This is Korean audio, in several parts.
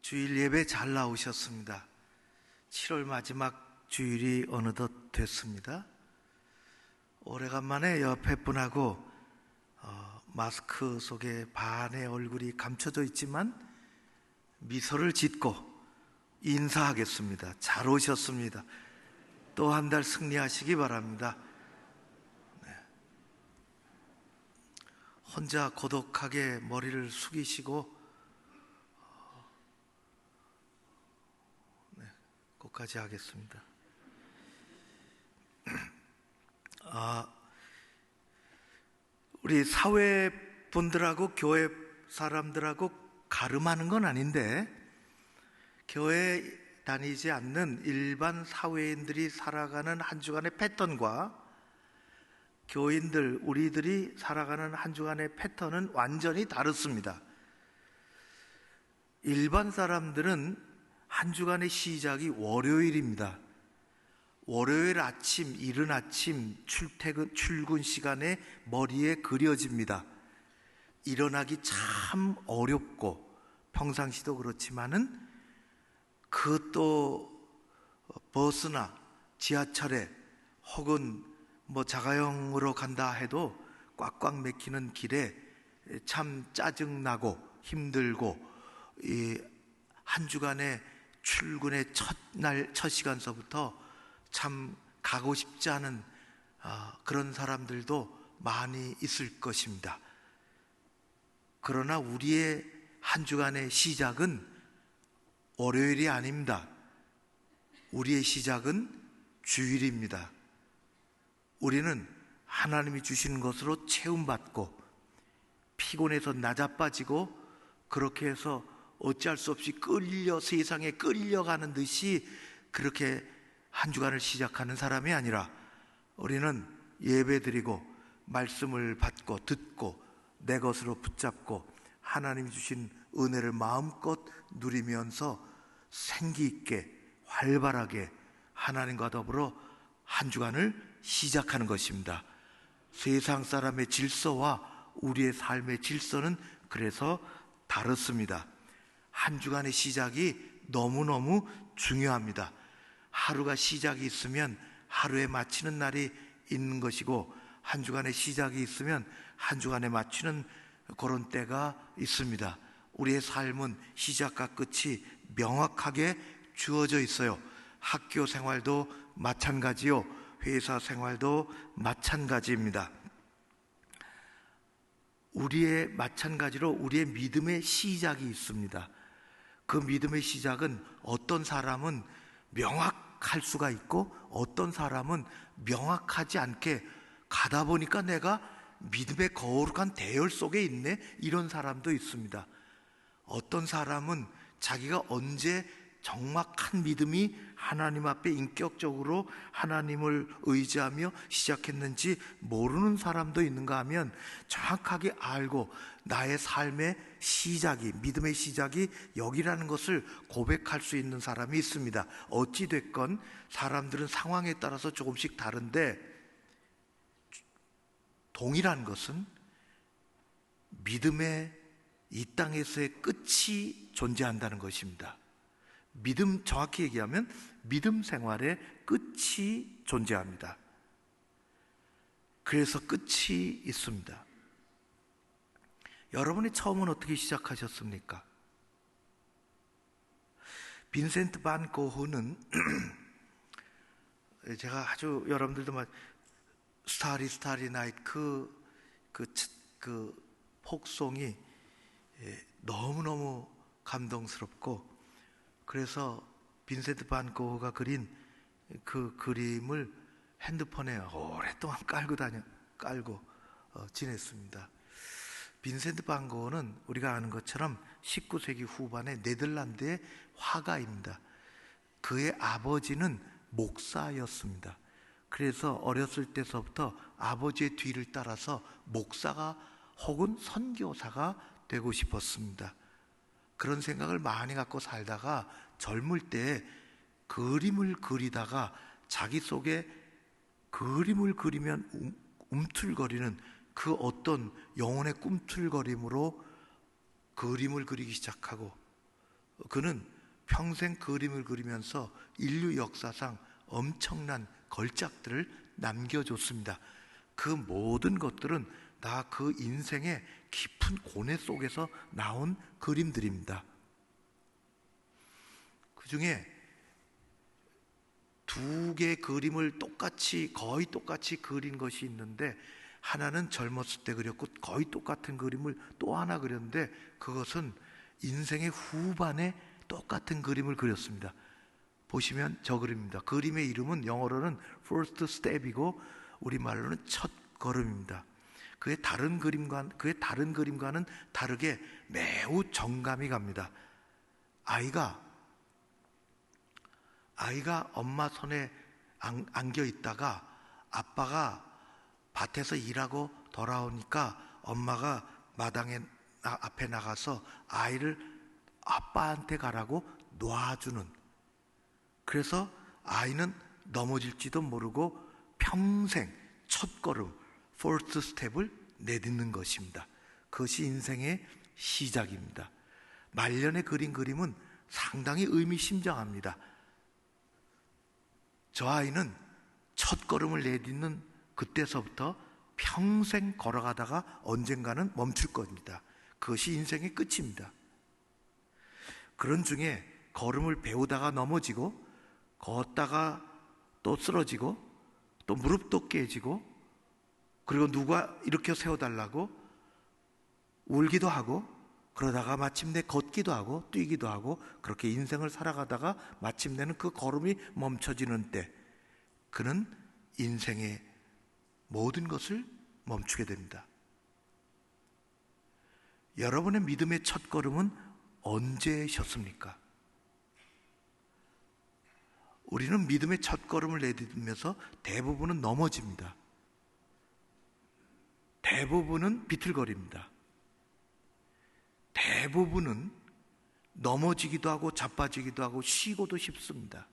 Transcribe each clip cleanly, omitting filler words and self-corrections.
주일 예배 잘 나오셨습니다. 7월 마지막 주일이 어느덧 됐습니다. 오래간만에 옆에 분하고 마스크 속에 반의 얼굴이 감춰져 있지만 미소를 짓고 인사하겠습니다. 잘 오셨습니다. 또 한 달 승리하시기 바랍니다. 혼자 고독하게 머리를 숙이시고 끝까지 하겠습니다. 우리 사회 분들하고 교회 사람들하고 가름하는 건 아닌데, 교회 다니지 않는 일반 사회인들이 살아가는 한 주간의 패턴과 교인들, 우리들이 살아가는 한 주간의 패턴은 완전히 다릅니다. 일반 사람들은 한 주간의 시작이 월요일입니다. 월요일 아침, 이른 아침 출근 시간에 머리에 그려집니다. 일어나기 참 어렵고 평상시도 그렇지만은 그 또 버스나 지하철에 혹은 자가용으로 간다 해도 꽉꽉 막히는 길에 참 짜증나고 힘들고 이 한 주간의 출근의 첫 시간서부터 참 가고 싶지 않은 그런 사람들도 많이 있을 것입니다. 그러나 우리의 한 주간의 시작은 월요일이 아닙니다. 우리의 시작은 주일입니다. 우리는 하나님이 주시는 것으로 채움받고 피곤해서 낮아빠지고 그렇게 해서 어찌할 수 없이 세상에 끌려가는 듯이 그렇게 한 주간을 시작하는 사람이 아니라, 우리는 예배드리고 말씀을 받고 듣고 내 것으로 붙잡고 하나님이 주신 은혜를 마음껏 누리면서 생기 있게 활발하게 하나님과 더불어 한 주간을 시작하는 것입니다. 세상 사람의 질서와 우리의 삶의 질서는 그래서 다릅니다. 한 주간의 시작이 너무너무 중요합니다. 하루가 시작이 있으면 하루에 마치는 날이 있는 것이고, 한 주간의 시작이 있으면 한 주간에 마치는 그런 때가 있습니다. 우리의 삶은 시작과 끝이 명확하게 주어져 있어요. 학교 생활도 마찬가지요, 회사 생활도 마찬가지입니다. 마찬가지로 우리의 믿음의 시작이 있습니다. 그 믿음의 시작은 어떤 사람은 명확할 수가 있고 어떤 사람은 명확하지 않게 가다 보니까 내가 믿음의 거룩한 대열 속에 있네, 이런 사람도 있습니다. 어떤 사람은 자기가 언제 정확한 믿음이 하나님 앞에 인격적으로 하나님을 의지하며 시작했는지 모르는 사람도 있는가 하면, 정확하게 알고 나의 삶의 시작이, 믿음의 시작이 여기라는 것을 고백할 수 있는 사람이 있습니다. 어찌됐건 사람들은 상황에 따라서 조금씩 다른데, 동일한 것은 믿음의 이 땅에서의 끝이 존재한다는 것입니다. 정확히 얘기하면 믿음 생활의 끝이 존재합니다. 그래서 끝이 있습니다. 여러분이 처음은 어떻게 시작하셨습니까? 빈센트 반 고흐는 제가 아주 여러분들도 스타리 나이트 그 폭송이 너무너무 감동스럽고, 그래서 빈센트 반 고흐가 그린 그 그림을 핸드폰에 오랫동안 깔고 지냈습니다. 빈센트 반 고흐는 우리가 아는 것처럼 19세기 후반의 네덜란드의 화가입니다. 그의 아버지는 목사였습니다. 그래서 어렸을 때서부터 아버지의 뒤를 따라서 목사가 혹은 선교사가 되고 싶었습니다. 그런 생각을 많이 갖고 살다가 젊을 때 그림을 그리다가 자기 속에 그림을 그리면 움틀거리는 그 어떤 영혼의 꿈틀거림으로 그림을 그리기 시작하고, 그는 평생 그림을 그리면서 인류 역사상 엄청난 걸작들을 남겨줬습니다. 그 모든 것들은 다 그 인생의 깊은 고뇌 속에서 나온 그림들입니다. 그 중에 두 개의 그림을 거의 똑같이 그린 것이 있는데, 하나는 젊었을 때 그렸고 거의 똑같은 그림을 또 하나 그렸는데, 그것은 인생의 후반에 똑같은 그림을 그렸습니다. 보시면 저 그림입니다. 그림의 이름은 영어로는 first step이고 우리말로는 첫 걸음입니다. 그의 다른 그림과는 다르게 매우 정감이 갑니다. 아이가 엄마 손에 안겨 있다가 아빠가 밭에서 일하고 돌아오니까 엄마가 마당에 앞에 나가서 아이를 아빠한테 가라고 놔주는, 그래서 아이는 넘어질지도 모르고 평생 첫걸음 first step을 내딛는 것입니다. 그것이 인생의 시작입니다. 말년에 그린 그림은 상당히 의미심장합니다. 저 아이는 첫걸음을 내딛는 그때서부터 평생 걸어가다가 언젠가는 멈출 겁니다. 그것이 인생의 끝입니다. 그런 중에 걸음을 배우다가 넘어지고, 걷다가 또 쓰러지고, 또 무릎도 깨지고, 그리고 누가 일으켜 세워달라고 울기도 하고, 그러다가 마침내 걷기도 하고 뛰기도 하고, 그렇게 인생을 살아가다가 마침내는 그 걸음이 멈춰지는 때, 그는 인생의 모든 것을 멈추게 됩니다. 여러분의 믿음의 첫걸음은 언제셨습니까? 우리는 믿음의 첫걸음을 내딛으면서 대부분은 넘어집니다. 대부분은 비틀거립니다. 대부분은 넘어지기도 하고 자빠지기도 하고 쉬고도 싶습니다.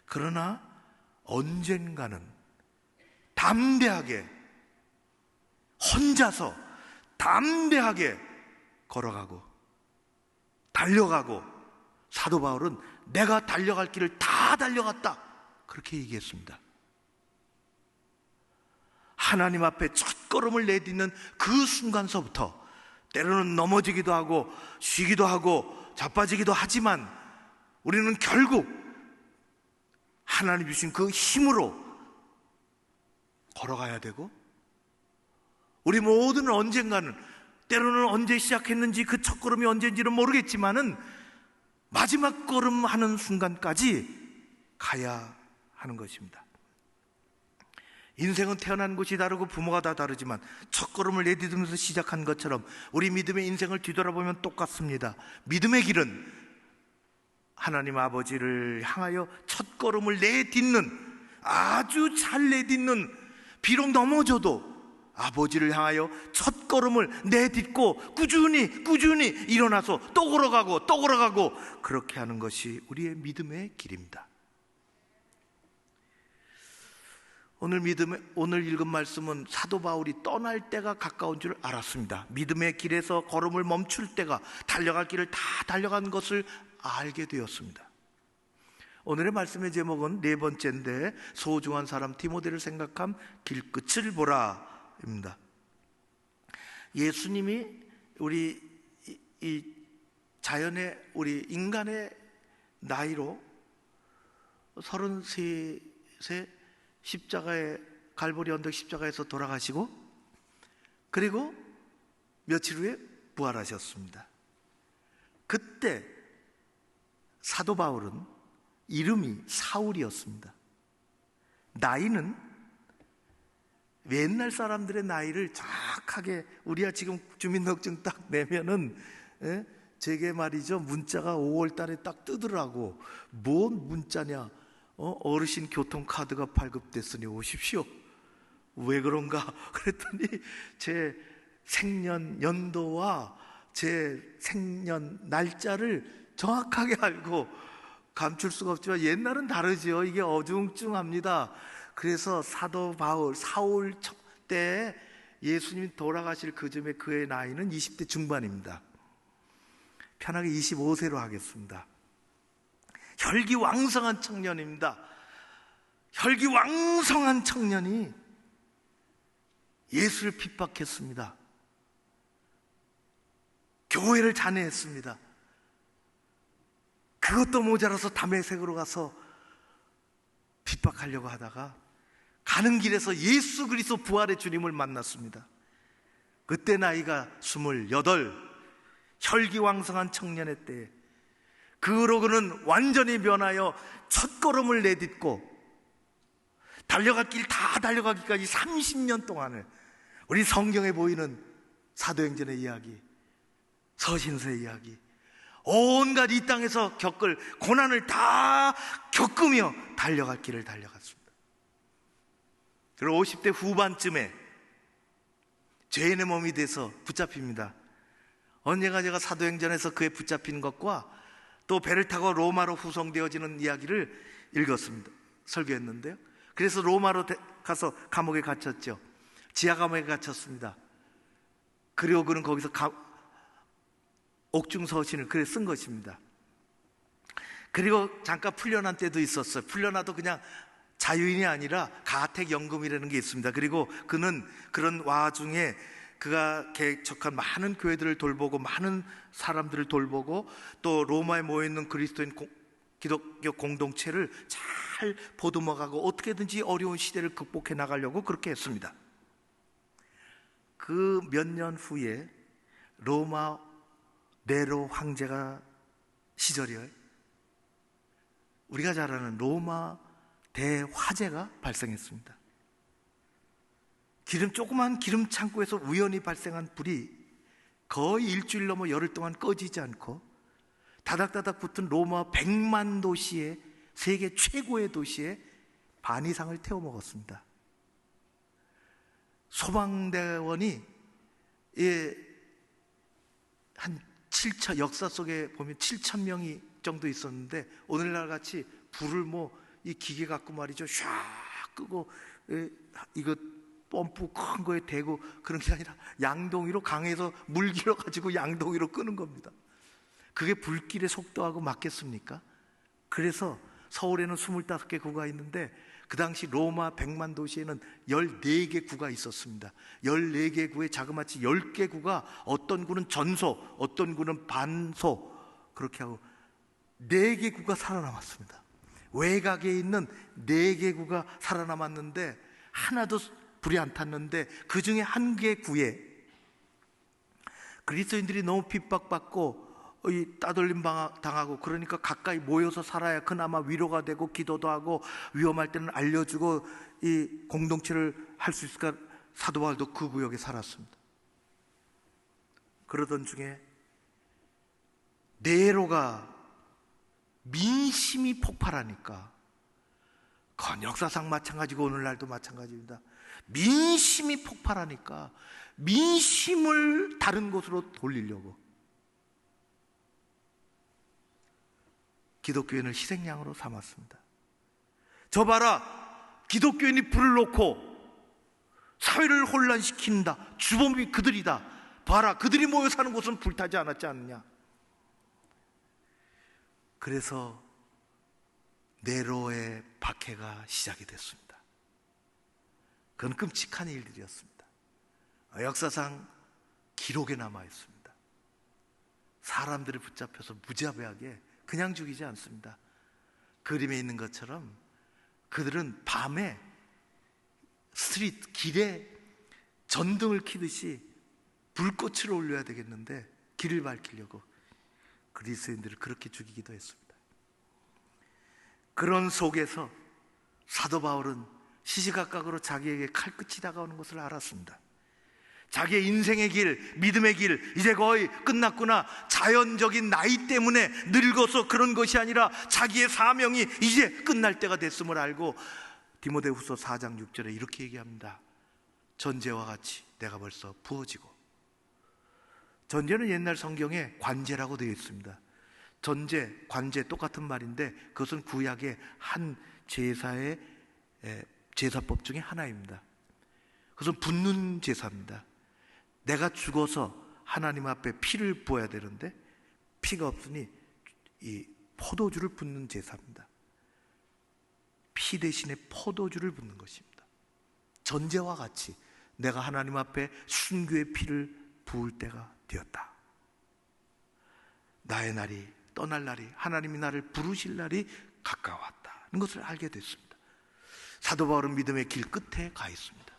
그러나 언젠가는 담대하게, 혼자서 담대하게 걸어가고 달려가고, 사도 바울은 내가 달려갈 길을 다 달려갔다, 그렇게 얘기했습니다. 하나님 앞에 첫걸음을 내딛는 그 순간서부터 때로는 넘어지기도 하고 쉬기도 하고 자빠지기도 하지만, 우리는 결국 하나님 주신 그 힘으로 걸어가야 되고, 우리 모두는 언젠가는, 때로는 언제 시작했는지 그 첫걸음이 언제인지는 모르겠지만은 마지막 걸음 하는 순간까지 가야 하는 것입니다. 인생은 태어난 곳이 다르고 부모가 다 다르지만 첫걸음을 내딛으면서 시작한 것처럼 우리 믿음의 인생을 뒤돌아보면 똑같습니다. 믿음의 길은 하나님 아버지를 향하여 첫걸음을 내딛는, 아주 잘 내딛는, 비록 넘어져도 아버지를 향하여 첫걸음을 내딛고 꾸준히 일어나서 또 걸어가고 그렇게 하는 것이 우리의 믿음의 길입니다. 오늘 읽은 말씀은 사도 바울이 떠날 때가 가까운 줄 알았습니다. 믿음의 길에서 걸음을 멈출 때가, 달려갈 길을 다 달려간 것을 알게 되었습니다. 오늘의 말씀의 제목은 네 번째인데, 소중한 사람 디모데를 생각함 길끝을 보라 입니다. 예수님이 우리 이 자연의, 우리 인간의 나이로 33세 갈보리 언덕 십자가에서 돌아가시고, 그리고 며칠 후에 부활하셨습니다. 그때 사도 바울은 이름이 사울이었습니다. 나이는 옛날 사람들의 나이를 정확하게, 우리가 지금 주민등록증 딱 내면은 제게 말이죠, 문자가 5월 달에 딱 뜨더라고. 뭔 문자냐, 어르신 교통카드가 발급됐으니 오십시오. 왜 그런가 그랬더니 제 생년 연도와 제 생년 날짜를 정확하게 알고, 감출 수가 없지만 옛날은 다르죠. 이게 어중중합니다. 그래서 사도 바울, 사울 때 예수님이 돌아가실 그 즈음에 그의 나이는 20대 중반입니다. 편하게 25세로 하겠습니다. 혈기왕성한 청년입니다. 혈기왕성한 청년이 예수를 핍박했습니다. 교회를 잔해했습니다. 그것도 모자라서 다메섹으로 가서 핍박하려고 하다가 가는 길에서 예수 그리스도 부활의 주님을 만났습니다. 그때 나이가 28, 혈기왕성한 청년의 때에 그로 그는 완전히 변하여 첫걸음을 내딛고 달려갈 길 다 달려가기까지 30년 동안을 우리 성경에 보이는 사도행전의 이야기, 서신서의 이야기, 온갖 이 땅에서 겪을 고난을 다 겪으며 달려갈 길을 달려갔습니다. 그리고 50대 후반쯤에 죄인의 몸이 돼서 붙잡힙니다. 언젠가 제가 사도행전에서 그의 붙잡힌 것과 또 배를 타고 로마로 후송되어지는 이야기를 읽었습니다. 설교했는데요. 그래서 로마로 가서 감옥에 갇혔죠. 지하 감옥에 갇혔습니다. 그리고 그는 거기서 옥중서신을 그래 쓴 것입니다. 그리고 잠깐 풀려난 때도 있었어요. 풀려나도 그냥 자유인이 아니라 가택연금이라는 게 있습니다. 그리고 그는 그런 와중에 그가 개척한 많은 교회들을 돌보고 많은 사람들을 돌보고 또 로마에 모여있는 그리스도인 기독교 공동체를 잘 보듬어가고 어떻게든지 어려운 시대를 극복해 나가려고 그렇게 했습니다. 그 몇 년 후에 로마 네로 황제가 시절이에요. 우리가 잘 아는 로마 대화재가 발생했습니다. 조그만 기름 창고에서 우연히 발생한 불이 거의 일주일 넘어 열흘 동안 꺼지지 않고 다닥다닥 붙은 로마 100만 도시의 세계 최고의 도시의 반 이상을 태워먹었습니다. 소방대원이 한 7천, 역사 속에 보면 7천 명이 정도 있었는데 오늘날 같이 불을 이 기계 갖고 말이죠 샥 끄고 이거 펌프 큰 거에 대고 그런 게 아니라 양동이로 강에서 물 길어가지고 양동이로 끄는 겁니다. 그게 불길의 속도하고 맞겠습니까? 그래서 서울에는 25개 구가 있는데 그 당시 로마 100만 도시에는 14개 구가 있었습니다. 14개 구에 자그마치 10개 구가 어떤 구는 전소, 어떤 구는 반소 그렇게 하고 4개 구가 살아남았습니다. 외곽에 있는 4개 구가 살아남았는데 하나도 불이 안 탔는데 그 중에 한 개 구에 그리스도인들이 너무 핍박받고 따돌림 당하고 그러니까 가까이 모여서 살아야 그나마 위로가 되고 기도도 하고 위험할 때는 알려주고 이 공동체를 할 수 있을까. 사도 바울도 그 구역에 살았습니다. 그러던 중에 네로가 민심이 폭발하니까 그건 역사상 마찬가지고 오늘날도 마찬가지입니다. 민심이 폭발하니까 민심을 다른 곳으로 돌리려고 기독교인을 희생양으로 삼았습니다. 저 봐라, 기독교인이 불을 놓고 사회를 혼란시킨다. 주범이 그들이다. 봐라, 그들이 모여 사는 곳은 불타지 않았지 않느냐. 그래서 네로의 박해가 시작이 됐습니다. 그건 끔찍한 일들이었습니다. 역사상 기록에 남아 있습니다. 사람들을 붙잡혀서 무자비하게 그냥 죽이지 않습니다. 그림에 있는 것처럼 그들은 밤에 스트리트, 길에 전등을 켜듯이 불꽃을 올려야 되겠는데 길을 밝히려고 그리스도인들을 그렇게 죽이기도 했습니다. 그런 속에서 사도 바울은 시시각각으로 자기에게 칼끝이 다가오는 것을 알았습니다. 자기의 인생의 길, 믿음의 길 이제 거의 끝났구나. 자연적인 나이 때문에 늙어서 그런 것이 아니라 자기의 사명이 이제 끝날 때가 됐음을 알고 디모데후서 4장 6절에 이렇게 얘기합니다. 전제와 같이 내가 벌써 부어지고. 전제는 옛날 성경에 관제라고 되어 있습니다. 전제, 관제 똑같은 말인데 그것은 구약의 한 제사의 제사법 중에 하나입니다. 그것은 붓는 제사입니다. 내가 죽어서 하나님 앞에 피를 부어야 되는데 피가 없으니 이 포도주를 붓는 제사입니다. 피 대신에 포도주를 붓는 것입니다. 전제와 같이 내가 하나님 앞에 순교의 피를 부을 때가 되었다. 나의 날이, 떠날 날이, 하나님이 나를 부르실 날이 가까웠다는 것을 알게 됐습니다. 사도 바울은 믿음의 길 끝에 가 있습니다.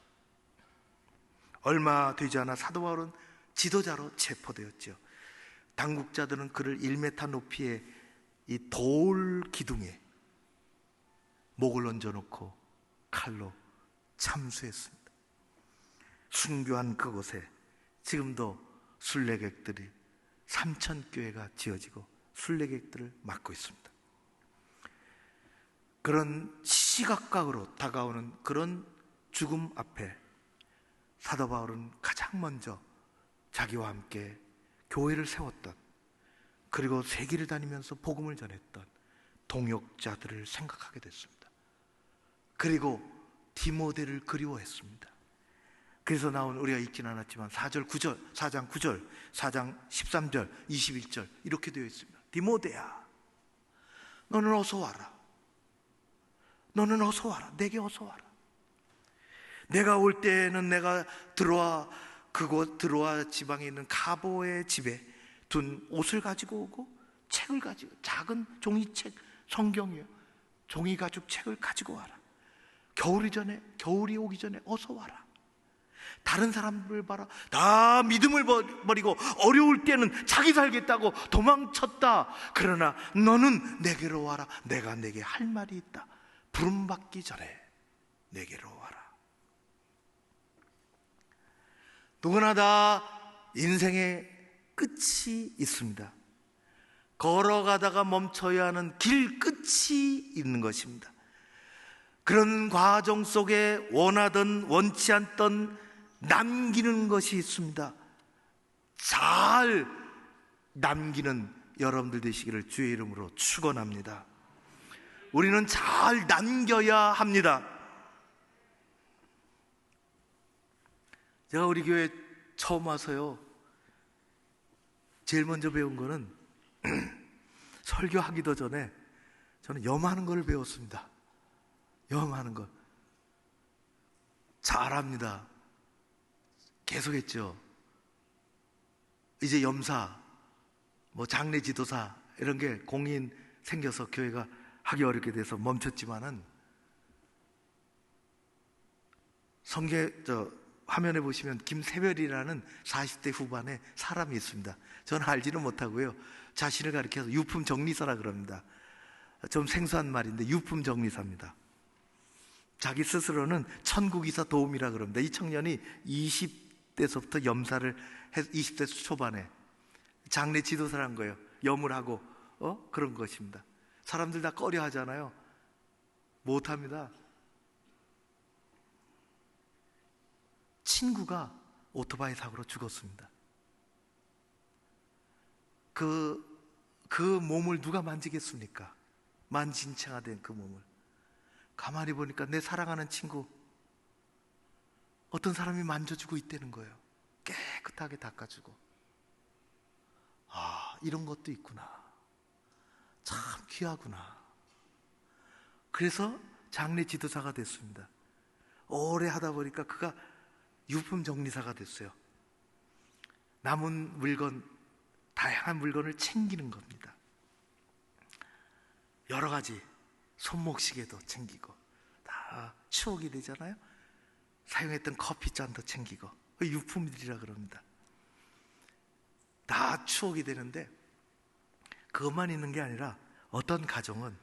얼마 되지 않아 사도 바울은 지도자로 체포되었죠. 당국자들은 그를 1m 높이의 이 돌 기둥에 목을 얹어놓고 칼로 참수했습니다. 순교한 그곳에 지금도 순례객들이 3,000교회가 지어지고 순례객들을 맡고 있습니다. 그런 시각각으로 다가오는 그런 죽음 앞에 사도 바울은 가장 먼저 자기와 함께 교회를 세웠던, 그리고 세계를 다니면서 복음을 전했던 동역자들을 생각하게 됐습니다. 그리고 디모데를 그리워했습니다. 그래서 나온, 우리가 읽지는 않았지만 4장 9절, 4장 13절, 21절 이렇게 되어 있습니다. 디모데야, 너는 어서 와라. 너는 어서 와라. 내게 어서 와라. 내가 올 때는 내가 드로아 지방에 있는 가보의 집에 둔 옷을 가지고 오고 책을 가지고, 작은 종이책, 성경이요, 종이 가죽 책을 가지고 와라. 겨울이 오기 전에 어서 와라. 다른 사람들 봐라, 다 믿음을 버리고 어려울 때는 자기 살겠다고 도망쳤다. 그러나 너는 내게로 와라. 내가 내게 할 말이 있다. 부름받기 전에 내게로 와라. 누구나 다 인생의 끝이 있습니다. 걸어가다가 멈춰야 하는 길 끝이 있는 것입니다. 그런 과정 속에 원하든 원치 않던 남기는 것이 있습니다. 잘 남기는 여러분들 되시기를 주의 이름으로 축원합니다. 우리는 잘 남겨야 합니다. 제가 우리 교회 처음 와서요, 제일 먼저 배운 거는 설교하기도 전에 저는 염하는 걸 배웠습니다. 염하는 것 잘합니다. 계속했죠. 이제 염사, 장례 지도사 이런 게 공인 생겨서 교회가 하기 어렵게 돼서 멈췄지만은, 화면에 보시면 김세별이라는 40대 후반의 사람이 있습니다. 저는 알지는 못하고요, 자신을 가리켜서 유품 정리사라 그럽니다. 좀 생소한 말인데 유품 정리사입니다. 자기 스스로는 천국이사 도움이라 그럽니다. 이 청년이 20대서부터 염사를 해서 20대 초반에 장례 지도사를 한 거예요. 염을 하고 그런 것입니다. 사람들 다 꺼려 하잖아요. 못합니다. 친구가 오토바이 사고로 죽었습니다. 그 몸을 누가 만지겠습니까? 만진체가 된 그 몸을 가만히 보니까 내 사랑하는 친구, 어떤 사람이 만져주고 있다는 거예요. 깨끗하게 닦아주고. 아, 이런 것도 있구나. 참 귀하구나. 그래서 장례 지도사가 됐습니다. 오래 하다 보니까 그가 유품 정리사가 됐어요. 남은 물건, 다양한 물건을 챙기는 겁니다. 여러 가지 손목시계도 챙기고, 다 추억이 되잖아요. 사용했던 커피잔도 챙기고, 유품들이라 그럽니다. 다 추억이 되는데, 그것만 있는 게 아니라 어떤 가정은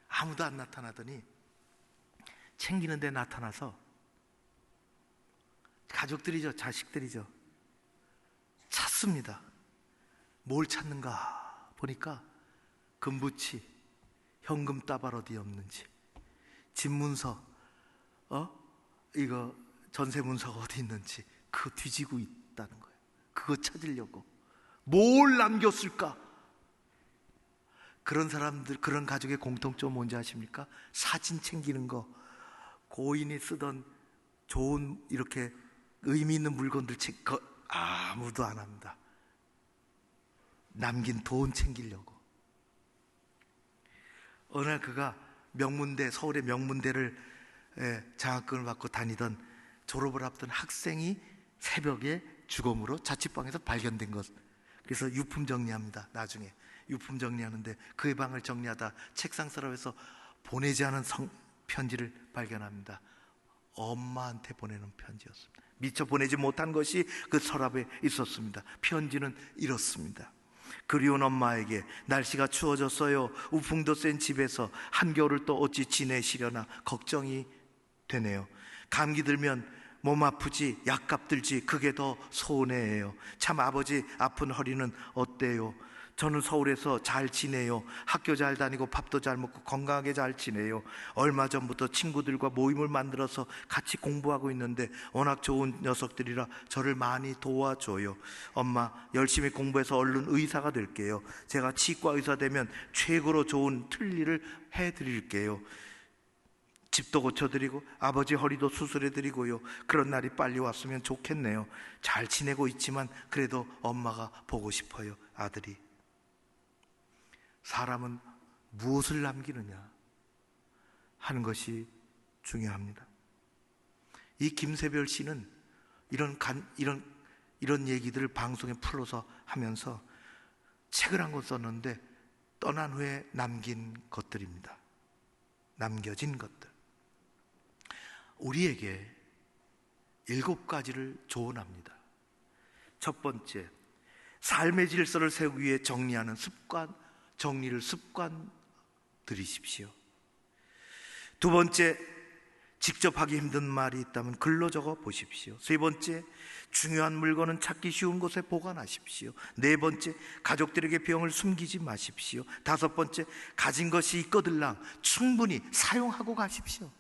아무도 안 나타나더니 챙기는 데 나타나서, 가족들이죠, 자식들이죠, 찾습니다. 뭘 찾는가 보니까 금부치, 현금 따발 어디 없는지, 집문서, 이거 전세문서가 어디 있는지 그거 뒤지고 있다는 거예요. 그거 찾으려고. 뭘 남겼을까? 그런 사람들, 그런 가족의 공통점 뭔지 아십니까? 사진 챙기는 거, 고인이 쓰던 좋은 이렇게 의미 있는 물건들 아무도 안 합니다. 남긴 돈 챙기려고. 어느 날 그가 서울의 명문대를 장학금을 받고 다니던, 졸업을 앞둔 학생이 새벽에 주검으로 자취방에서 발견된 것. 그래서 유품 정리합니다. 나중에 유품 정리하는데 그의 방을 정리하다 책상 서랍에서 보내지 않은 편지를 발견합니다. 엄마한테 보내는 편지였습니다. 미처 보내지 못한 것이 그 서랍에 있었습니다. 편지는 이렇습니다. 그리운 엄마에게, 날씨가 추워졌어요. 우풍도 센 집에서 한겨울을 또 어찌 지내시려나 걱정이 되네요. 감기 들면 몸 아프지, 약값 들지, 그게 더 손해예요. 참 아버지 아픈 허리는 어때요? 저는 서울에서 잘 지내요. 학교 잘 다니고 밥도 잘 먹고 건강하게 잘 지내요. 얼마 전부터 친구들과 모임을 만들어서 같이 공부하고 있는데 워낙 좋은 녀석들이라 저를 많이 도와줘요. 엄마, 열심히 공부해서 얼른 의사가 될게요. 제가 치과 의사 되면 최고로 좋은 틀니를 해드릴게요. 집도 고쳐드리고 아버지 허리도 수술해드리고요. 그런 날이 빨리 왔으면 좋겠네요. 잘 지내고 있지만 그래도 엄마가 보고 싶어요. 아들이. 사람은 무엇을 남기느냐 하는 것이 중요합니다. 이 김세별 씨는 이런 얘기들을 방송에 풀어서 하면서 책을 한 권 썼는데, 떠난 후에 남긴 것들입니다. 남겨진 것들. 우리에게 7가지를 조언합니다. 첫 번째, 삶의 질서를 세우기 위해 정리를 습관 들이십시오. 두 번째, 직접 하기 힘든 말이 있다면 글로 적어 보십시오. 세 번째, 중요한 물건은 찾기 쉬운 곳에 보관하십시오. 네 번째, 가족들에게 병을 숨기지 마십시오. 다섯 번째, 가진 것이 있거들랑 충분히 사용하고 가십시오.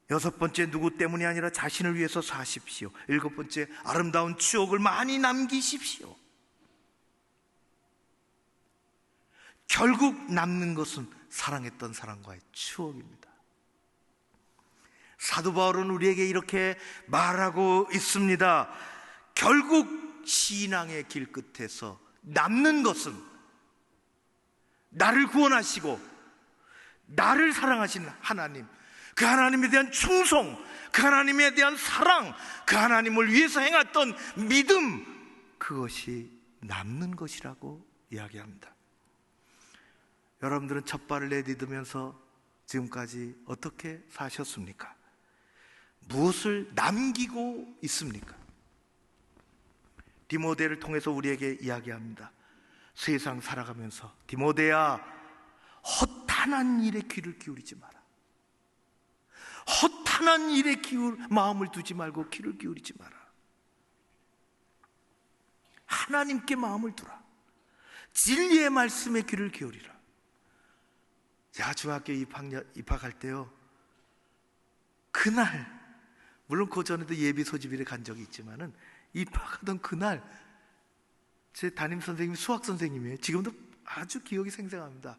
여섯 번째, 누구 때문이 아니라 자신을 위해서 사십시오. 일곱 번째, 아름다운 추억을 많이 남기십시오. 결국 남는 것은 사랑했던 사람과의 추억입니다. 사도 바울은 우리에게 이렇게 말하고 있습니다. 결국 신앙의 길 끝에서 남는 것은 나를 구원하시고 나를 사랑하시는 하나님, 그 하나님에 대한 충성, 그 하나님에 대한 사랑, 그 하나님을 위해서 행했던 믿음, 그것이 남는 것이라고 이야기합니다. 여러분들은 첫 발을 내디디면서 지금까지 어떻게 사셨습니까? 무엇을 남기고 있습니까? 디모데를 통해서 우리에게 이야기합니다. 세상 살아가면서, 디모데야, 허탄한 일에 귀를 기울이지 마라. 허탄한 일에 마음을 두지 말고 귀를 기울이지 마라. 하나님께 마음을 두라. 진리의 말씀에 귀를 기울이라. 제가 중학교 입학할 때요, 그날, 물론 그 전에도 예비 소집일에 간 적이 있지만은 입학하던 그날 제 담임 선생님이 수학 선생님이에요. 지금도 아주 기억이 생생합니다.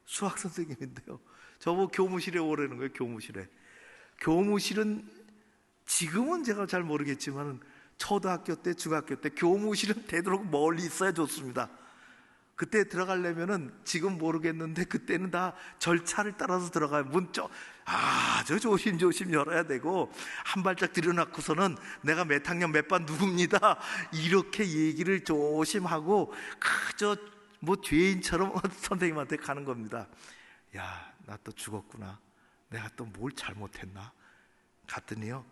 수학 선생님인데요, 저보고 교무실에 오라는 거예요. 교무실은 지금은 제가 잘 모르겠지만은 초등학교 때, 중학교 때 교무실은 되도록 멀리 있어야 좋습니다. 그때 들어가려면은, 지금 모르겠는데 그때는 다 절차를 따라서 들어가요. 문 아주 조심조심 열어야 되고, 한 발짝 들여놓고서는 내가 몇 학년 몇 반 누굽니다, 이렇게 얘기를 조심하고 그저 죄인처럼 선생님한테 가는 겁니다. 야, 나 또 죽었구나, 내가 또 뭘 잘못했나 갔더니요,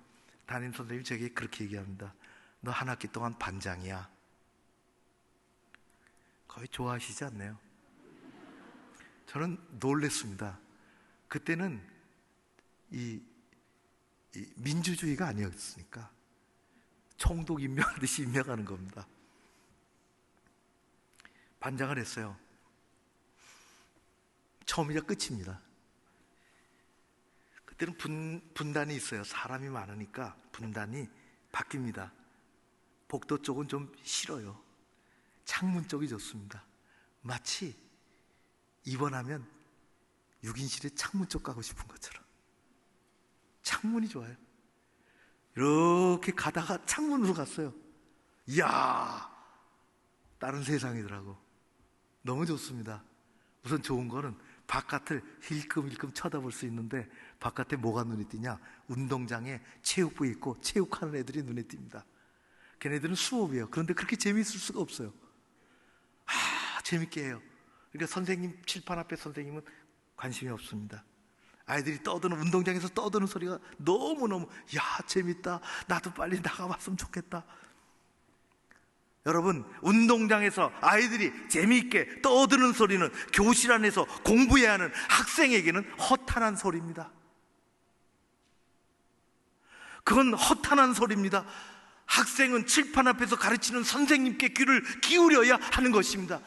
담임 선생님이 제게 그렇게 얘기합니다. 너 한 학기 동안 반장이야. 거의 좋아하시지 않나요? 저는 놀랬습니다. 그때는 이 민주주의가 아니었으니까 총독 임명하듯이 임명하는 겁니다. 반장을 했어요. 처음이자 끝입니다. 그때는 분단이 있어요. 사람이 많으니까 분단이 바뀝니다. 복도 쪽은 좀 싫어요. 창문 쪽이 좋습니다. 마치 입원하면 6인실에 창문 쪽 가고 싶은 것처럼 창문이 좋아요. 이렇게 가다가 창문으로 갔어요. 이야, 다른 세상이더라고. 너무 좋습니다. 우선 좋은 거는 바깥을 힐끔힐끔 쳐다볼 수 있는데, 바깥에 뭐가 눈에 띄냐? 운동장에 체육부 있고 체육하는 애들이 눈에 띕니다. 걔네들은 수업이에요. 그런데 그렇게 재미있을 수가 없어요. 재밌게 해요. 그러니까 선생님, 칠판 앞에 선생님은 관심이 없습니다. 아이들이 떠드는, 운동장에서 떠드는 소리가 너무너무, 야, 재밌다, 나도 빨리 나가봤으면 좋겠다. 여러분, 운동장에서 아이들이 재미있게 떠드는 소리는 교실 안에서 공부해야 하는 학생에게는 허탄한 소리입니다. 그건 허탄한 소리입니다. 학생은 칠판 앞에서 가르치는 선생님께 귀를 기울여야 하는 것입니다.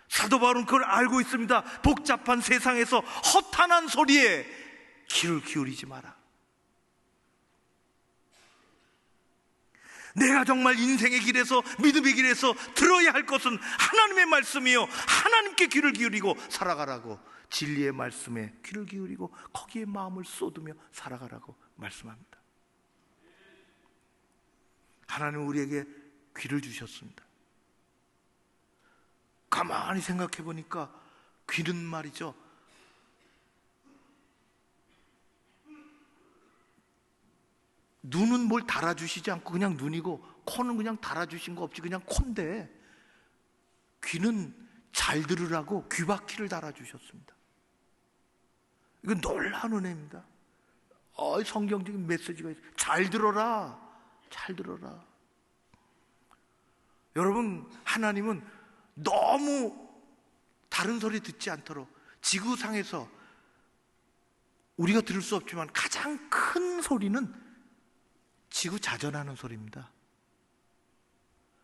사도 바울은 그걸 알고 있습니다. 복잡한 세상에서 허탄한 소리에 귀를 기울이지 마라. 내가 정말 인생의 길에서, 믿음의 길에서 들어야 할 것은 하나님의 말씀이요, 하나님께 귀를 기울이고 살아가라고, 진리의 말씀에 귀를 기울이고 거기에 마음을 쏟으며 살아가라고 말씀합니다. 하나님은 우리에게 귀를 주셨습니다. 가만히 생각해 보니까 귀는 말이죠, 눈은 뭘 달아주시지 않고 그냥 눈이고, 코는 그냥 달아주신 거 없이 그냥 콘데, 귀는 잘 들으라고 귀바퀴를 달아주셨습니다. 이건 놀라운 은혜입니다. 성경적인 메시지가 있어요. 잘 들어라, 잘 들어라. 여러분, 하나님은 너무 다른 소리 듣지 않도록 지구상에서 우리가 들을 수 없지만 가장 큰 소리는 지구 자전하는 소리입니다.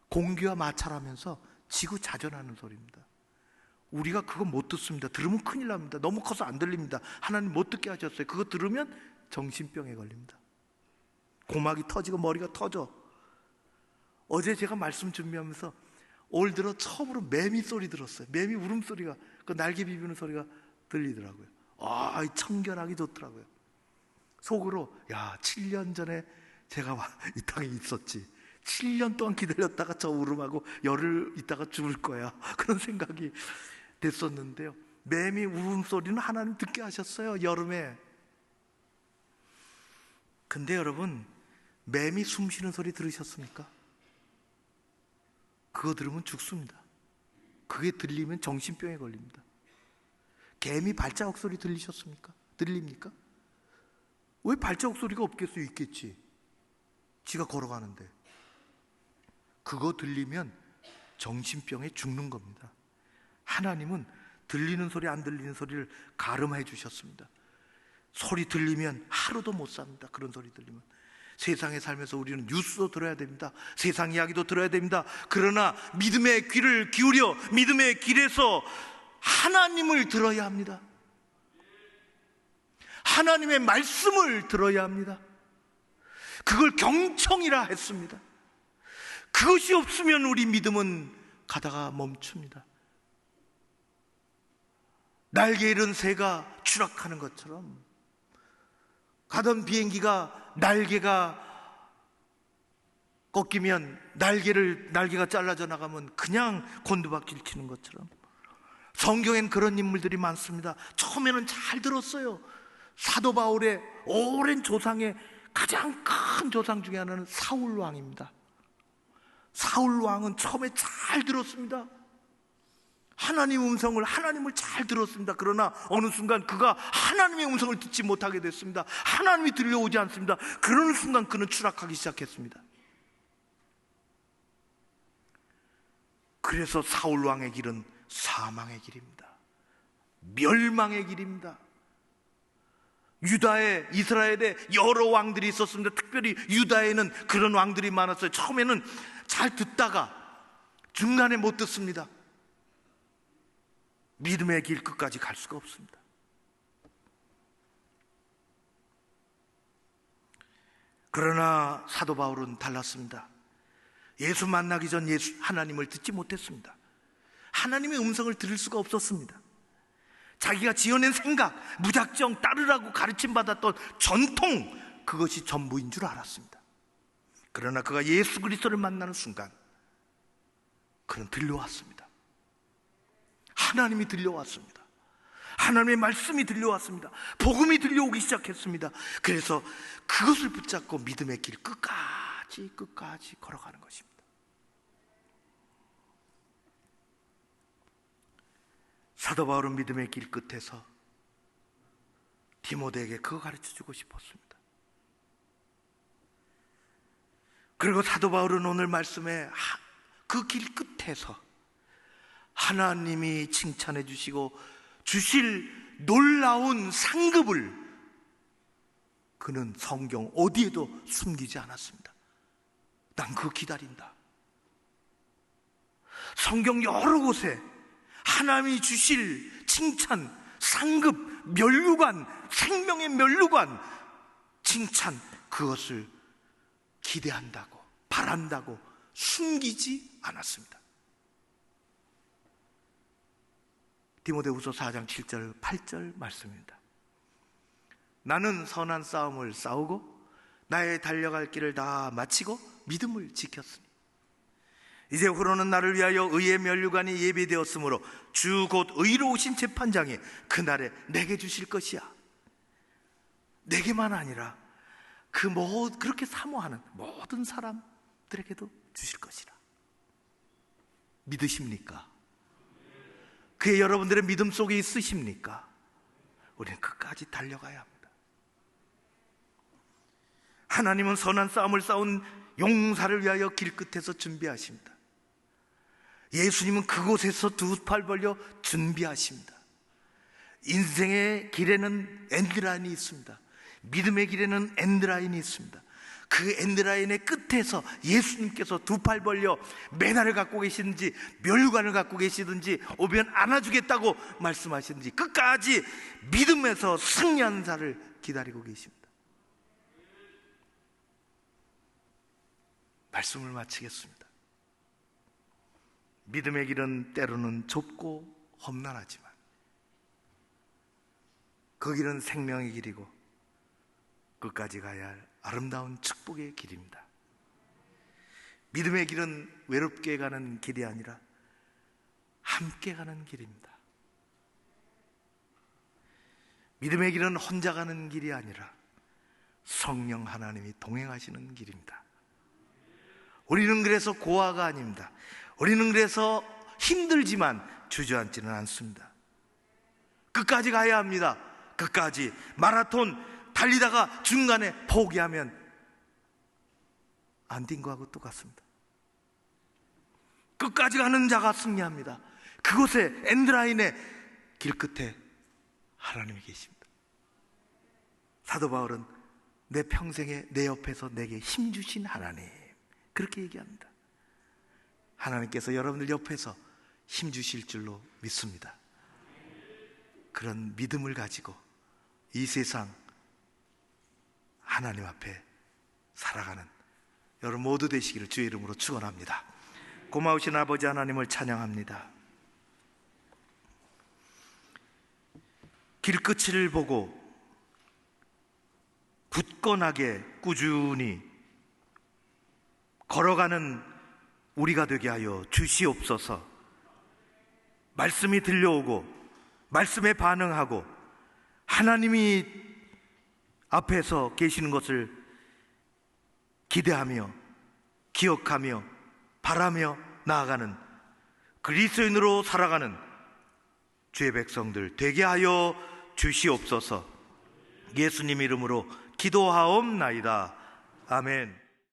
공기와 마찰하면서 지구 자전하는 소리입니다. 우리가 그거 못 듣습니다. 들으면 큰일 납니다. 너무 커서 안 들립니다. 하나님 못 듣게 하셨어요. 그거 들으면 정신병에 걸립니다. 고막이 터지고 머리가 터져. 어제 제가 말씀 준비하면서 올 들어 처음으로 매미 소리 들었어요. 매미 울음소리가, 그 날개 비비는 소리가 들리더라고요. 이 청결하기 좋더라고요. 속으로, 야, 7년 전에 제가 이 땅에 있었지. 7년 동안 기다렸다가 저 울음하고 열흘 있다가 죽을 거야. 그런 생각이 됐었는데요. 매미 울음소리는 하나님 듣게 하셨어요, 여름에. 근데 여러분, 매미 숨 쉬는 소리 들으셨습니까? 그거 들으면 죽습니다. 그게 들리면 정신병에 걸립니다. 개미 발자국 소리 들리셨습니까? 들립니까? 왜 발자국 소리가 없겠어요? 있겠지. 지가 걸어가는데. 그거 들리면 정신병에 죽는 겁니다. 하나님은 들리는 소리 안 들리는 소리를 가름해 주셨습니다. 소리 들리면 하루도 못 삽니다. 그런 소리 들리면. 세상에 살면서 우리는 뉴스도 들어야 됩니다. 세상 이야기도 들어야 됩니다. 그러나 믿음의 귀를 기울여 믿음의 길에서 하나님을 들어야 합니다. 하나님의 말씀을 들어야 합니다. 그걸 경청이라 했습니다. 그것이 없으면 우리 믿음은 가다가 멈춥니다. 날개 잃은 새가 추락하는 것처럼, 가던 비행기가 날개가 꺾이면 날개가 잘라져 나가면 그냥 곤두박질 치는 것처럼, 성경엔 그런 인물들이 많습니다. 처음에는 잘 들었어요. 사도 바울의 오랜 조상의 가장 큰 조상 중에 하나는 사울 왕입니다. 사울 왕은 처음에 잘 들었습니다. 하나님을 잘 들었습니다. 그러나 어느 순간 그가 하나님의 음성을 듣지 못하게 됐습니다. 하나님이 들려오지 않습니다. 그러는 순간 그는 추락하기 시작했습니다. 그래서 사울 왕의 길은 사망의 길입니다. 멸망의 길입니다. 유다에, 이스라엘에 여러 왕들이 있었습니다. 특별히 유다에는 그런 왕들이 많았어요. 처음에는 잘 듣다가 중간에 못 듣습니다. 믿음의 길 끝까지 갈 수가 없습니다. 그러나 사도 바울은 달랐습니다. 예수 만나기 전 하나님을 듣지 못했습니다. 하나님의 음성을 들을 수가 없었습니다. 자기가 지어낸 생각, 무작정 따르라고 가르침받았던 전통, 그것이 전부인 줄 알았습니다. 그러나 그가 예수 그리스도를 만나는 순간 그는 들려왔습니다. 하나님이 들려왔습니다. 하나님의 말씀이 들려왔습니다. 복음이 들려오기 시작했습니다. 그래서 그것을 붙잡고 믿음의 길 끝까지 걸어가는 것입니다. 사도 바울은 믿음의 길 끝에서 디모데에게 그거 가르쳐주고 싶었습니다. 그리고 사도 바울은 오늘 말씀에 그 길 끝에서 하나님이 칭찬해 주시고 주실 놀라운 상급을 그는 성경 어디에도 숨기지 않았습니다. 난 그거 기다린다. 성경 여러 곳에 하나님이 주실 칭찬, 상급, 면류관, 생명의 면류관, 칭찬, 그것을 기대한다고, 바란다고 숨기지 않았습니다. 디모데후서 4장 7절 8절 말씀입니다. 나는 선한 싸움을 싸우고 나의 달려갈 길을 다 마치고 믿음을 지켰으니 이제 후로는 나를 위하여 의의 면류관이 예비되었으므로 주 곧 의로우신 재판장이 그날에 내게 주실 것이야. 내게만 아니라 그렇게 사모하는 모든 사람들에게도 주실 것이라. 믿으십니까? 그의 여러분들의 믿음 속에 있으십니까? 우리는 끝까지 달려가야 합니다. 하나님은 선한 싸움을 싸운 용사를 위하여 길 끝에서 준비하십니다. 예수님은 그곳에서 두 팔 벌려 준비하십니다. 인생의 길에는 엔드라인이 있습니다. 믿음의 길에는 엔드라인이 있습니다. 그 엔드라인의 끝에서 예수님께서 두 팔 벌려 메달을 갖고 계시든지 면류관을 갖고 계시든지 오면 안아주겠다고 말씀하시든지 끝까지 믿음에서 승리하는 자를 기다리고 계십니다. 말씀을 마치겠습니다. 믿음의 길은 때로는 좁고 험난하지만 그 길은 생명의 길이고 끝까지 가야 할 아름다운 축복의 길입니다. 믿음의 길은 외롭게 가는 길이 아니라 함께 가는 길입니다. 믿음의 길은 혼자 가는 길이 아니라 성령 하나님이 동행하시는 길입니다. 우리는 그래서 고아가 아닙니다. 우리는 그래서 힘들지만 주저앉지는 않습니다. 끝까지 가야 합니다. 끝까지 마라톤 달리다가 중간에 포기하면 안 뛴 거하고 똑같습니다. 끝까지 가는 자가 승리합니다. 그곳에 엔드라인의 길 끝에 하나님이 계십니다. 사도 바울은 내 평생에 내 옆에서 내게 힘 주신 하나님, 그렇게 얘기합니다. 하나님께서 여러분들 옆에서 힘 주실 줄로 믿습니다. 그런 믿음을 가지고 이 세상 하나님 앞에 살아가는 여러분 모두 되시기를 주의 이름으로 축원합니다. 고마우신 아버지 하나님을 찬양합니다. 길끝을 보고 굳건하게 꾸준히 걸어가는 우리가 되게 하여 주시옵소서. 말씀이 들려오고 말씀에 반응하고 하나님이 앞에서 계시는 것을 기대하며 기억하며 바라며 나아가는 그리스도인으로 살아가는 주의 백성들 되게 하여 주시옵소서. 예수님 이름으로 기도하옵나이다. 아멘.